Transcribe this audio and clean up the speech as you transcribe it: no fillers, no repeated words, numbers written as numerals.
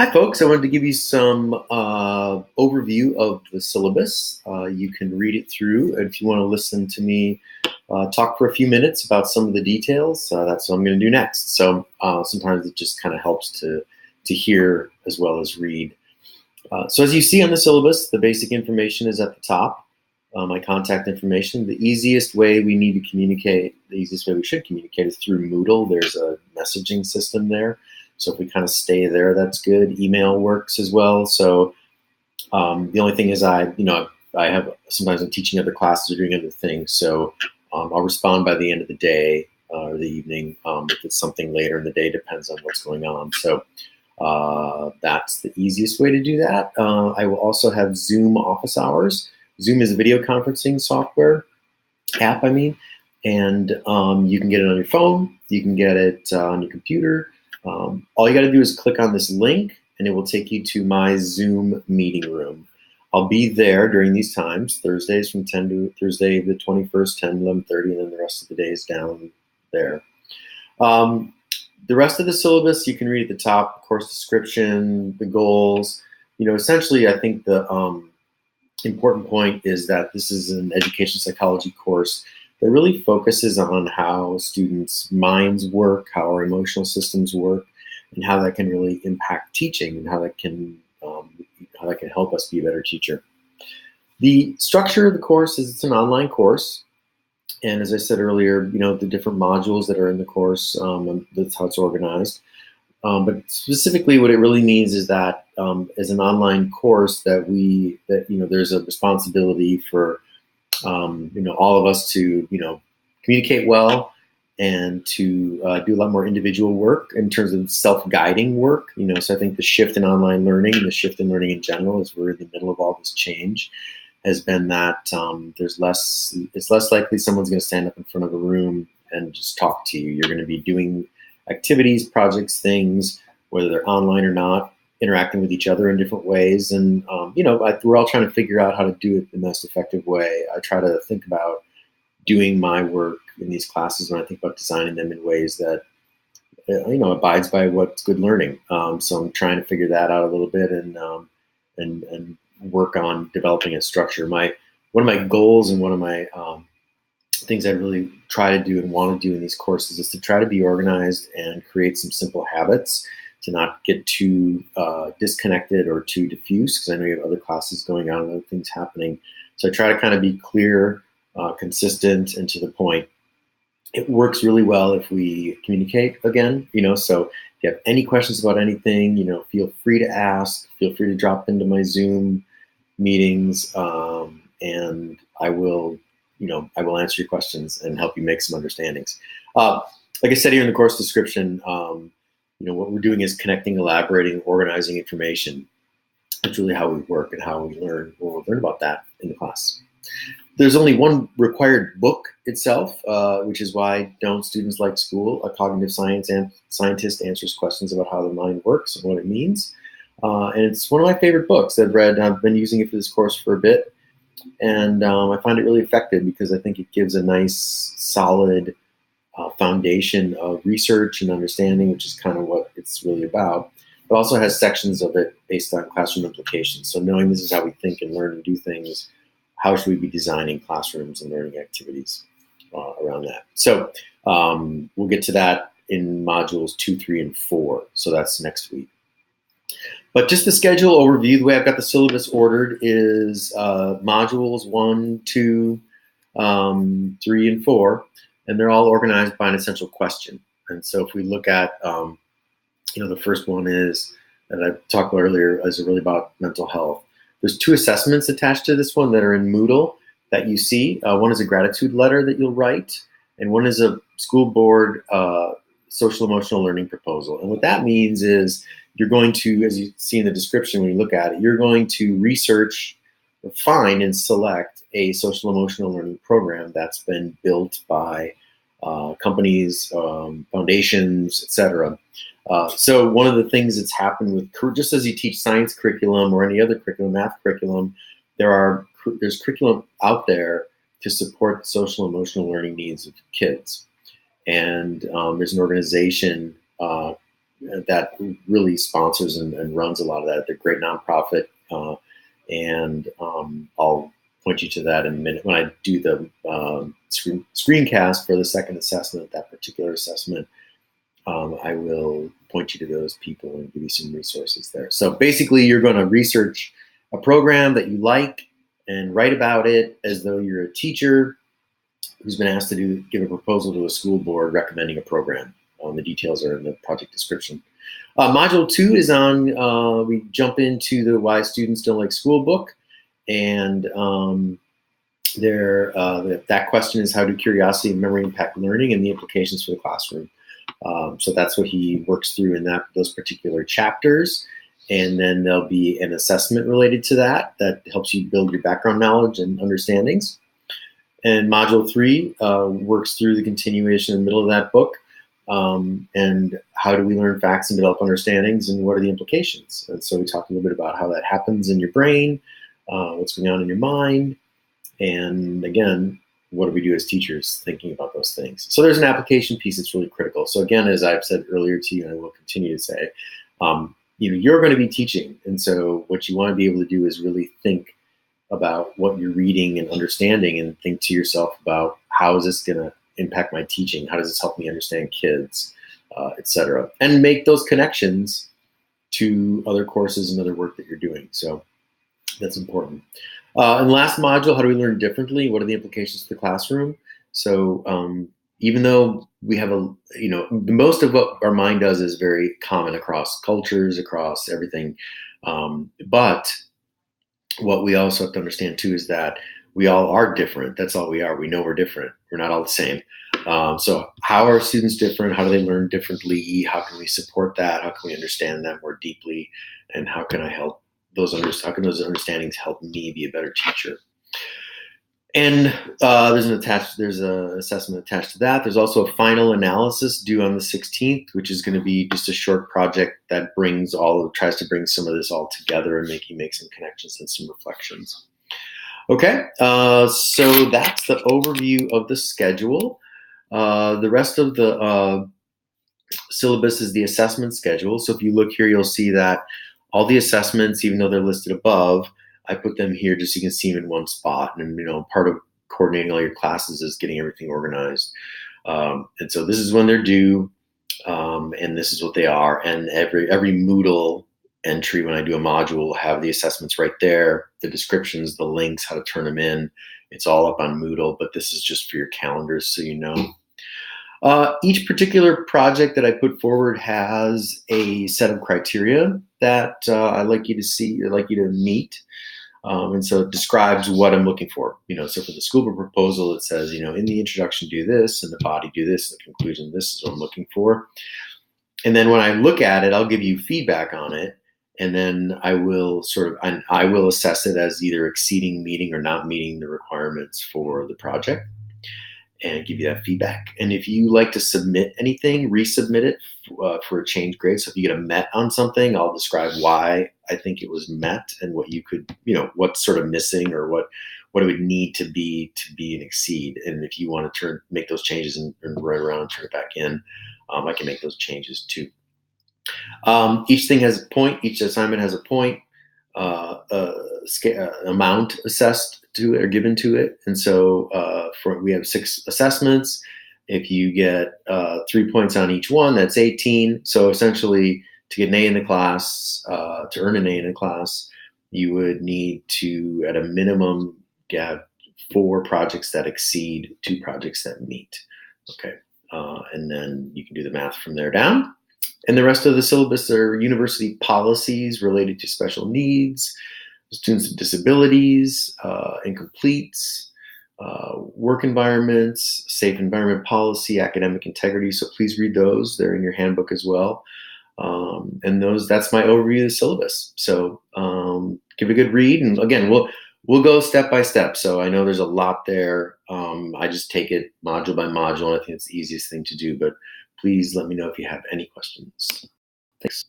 Hi, folks. I wanted to give you some overview of the syllabus. You can read it through. If you want to listen to me talk for a few minutes about some of the details, that's what I'm going to do next. So sometimes it just kind of helps to hear as well as read. So as you see on the syllabus, the basic information is at the top. My contact information. The easiest way we need to communicate, the easiest way we should communicate is through Moodle. There's a messaging system there. So if we kind of stay there, that's good. Email works as well. So the only thing is I have, sometimes I'm teaching other classes or doing other things. So I'll respond by the end of the day or the evening. If it's something later in the day, depends on what's going on. So that's the easiest way to do that. I will also have Zoom office hours. Zoom is a video conferencing software app, and you can get it on your phone. You can get it on your computer. All you got to do is click on this link, and it will take you to my Zoom meeting room. I'll be there during these times, Thursdays from 10 to Thursday the 21st, 10, 11:30, and then the rest of the days down there. The rest of the syllabus you can read at the top, course description, the goals. Essentially, I think the important point is that this is an education psychology course that really focuses on how students' minds work, how our emotional systems work, and how that can really impact teaching and how that can help us be a better teacher. The structure of the course is it's an online course. And as I said earlier, the different modules that are in the course, that's how it's organized. But specifically what it really means is that as an online course that there's a responsibility for all of us to, communicate well and to do a lot more individual work in terms of self-guiding work. So I think the shift in online learning and the shift in learning in general, as we're in the middle of all this change, has been that it's less likely someone's going to stand up in front of a room and just talk to you. You're going to be doing activities, projects, things, whether they're online or not, interacting with each other in different ways. And, we're all trying to figure out how to do it the most effective way. I try to think about doing my work in these classes when I think about designing them in ways that, abides by what's good learning. So I'm trying to figure that out a little bit and work on developing a structure. One of my goals and one of my things I really try to do and want to do in these courses is to try to be organized and create some simple habits to not get too disconnected or too diffuse, because I know you have other classes going on and other things happening. So I try to kind of be clear, consistent, and to the point. It works really well if we communicate again, so if you have any questions about anything, feel free to ask, feel free to drop into my Zoom meetings, and I will answer your questions and help you make some understandings. Like I said here in the course description, what we're doing is connecting, elaborating, organizing information. That's really how we work and how we learn. We'll learn about that in the class. There's only one required book itself, which is why Don't Students Like School? A cognitive scientist answers questions about how the mind works and what it means. And it's one of my favorite books I've read. I've been using it for this course for a bit. And I find it really effective because I think it gives a nice, solid foundation of research and understanding, which is kind of what it's really about. It also has sections of it based on classroom implications. So knowing this is how we think and learn and do things, how should we be designing classrooms and learning activities around that? So we'll get to that in modules 2, 3, and 4. So that's next week. But just the schedule overview, the way I've got the syllabus ordered is modules 1, 2, 3, and 4, and they're all organized by an essential question. And so if we look at, the first one is, that I talked about earlier, is really about mental health. There's 2 assessments attached to this one that are in Moodle that you see. One is a gratitude letter that you'll write, and one is a school board social emotional learning proposal. And what that means is you're going to, as you see in the description when you look at it, you're going to research, find, and select a social emotional learning program that's been built by companies, foundations, etc. So one of the things that's happened with, just as you teach science curriculum or any other curriculum, math curriculum, there's curriculum out there to support the social emotional learning needs of kids. And there's an organization that really sponsors and runs a lot of that. They're a great nonprofit, and I'll point you to that in a minute. When I do the screencast for the second assessment, that particular assessment, I will point you to those people and give you some resources there. So basically, you're going to research a program that you like and write about it as though you're a teacher who's been asked to give a proposal to a school board recommending a program. The details are in the project description. Module 2 is on, we jump into the Why Students Don't Like School book. And that question is, how do curiosity and memory impact learning and the implications for the classroom? So that's what he works through in those particular chapters. And then there'll be an assessment related to that helps you build your background knowledge and understandings. And Module 3 works through the continuation in the middle of that book. And how do we learn facts and develop understandings, and what are the implications? And so we talk a little bit about how that happens in your brain, what's going on in your mind, and again, what do we do as teachers thinking about those things? So there's an application piece that's really critical. So again, as I've said earlier to you, and I will continue to say, you're going to be teaching, and so what you want to be able to do is really think about what you're reading and understanding, and think to yourself about, how is this going to impact my teaching? How does this help me understand kids, etc.? And make those connections to other courses and other work that you're doing. So that's important. And last module, how do we learn differently? What are the implications for the classroom? So even though we have most of what our mind does is very common across cultures, across everything. But what we also have to understand too is that we all are different. That's all we are. We know we're different. We're not all the same. So how are students different? How do they learn differently? How can we support that? How can we understand that more deeply? And how can I help how can those understandings help me be a better teacher? And there's an assessment attached to that. There's also a final analysis due on the 16th, which is going to be just a short project that tries to bring some of this all together and make some connections and some reflections. Okay, so that's the overview of the schedule. The rest of the syllabus is the assessment schedule. So if you look here, you'll see that all the assessments, even though they're listed above, I put them here just so you can see them in one spot. And part of coordinating all your classes is getting everything organized. And so this is when they're due, and this is what they are. And every Moodle entry, when I do a module, will have the assessments right there, the descriptions, the links, how to turn them in. It's all up on Moodle, but this is just for your calendars, so you know. Each particular project that I put forward has a set of criteria that I'd like you to meet. And so it describes what I'm looking for. So for the school board proposal, it says, in the introduction, do this, and the body, do this, and the conclusion, this is what I'm looking for. And then when I look at it, I'll give you feedback on it. And then I will assess it as either exceeding, meeting, or not meeting the requirements for the project, and give you that feedback. And if you like to submit anything, resubmit it for a change grade. So if you get a met on something, I'll describe why I think it was met and what you could, what's sort of missing, or what it would need to be an exceed. And if you want to make those changes and run around and turn it back in, I can make those changes too. Each thing has a point. Each assignment has a point, amount assessed to it or given to it. And so we have 6 assessments. If you get 3 points on each one, that's 18. So essentially, to get an A in the class, to earn an A in the class, you would need to, at a minimum, get 4 projects that exceed, 2 projects that meet. Okay, and then you can do the math from there down. And the rest of the syllabus are university policies related to special needs, students with disabilities, incompletes, work environments, safe environment policy, academic integrity. So please read those. They're in your handbook as well. And that's my overview of the syllabus. So give it a good read. And again, we'll go step by step. So I know there's a lot there. I just take it module by module, and I think it's the easiest thing to do. But please let me know if you have any questions. Thanks.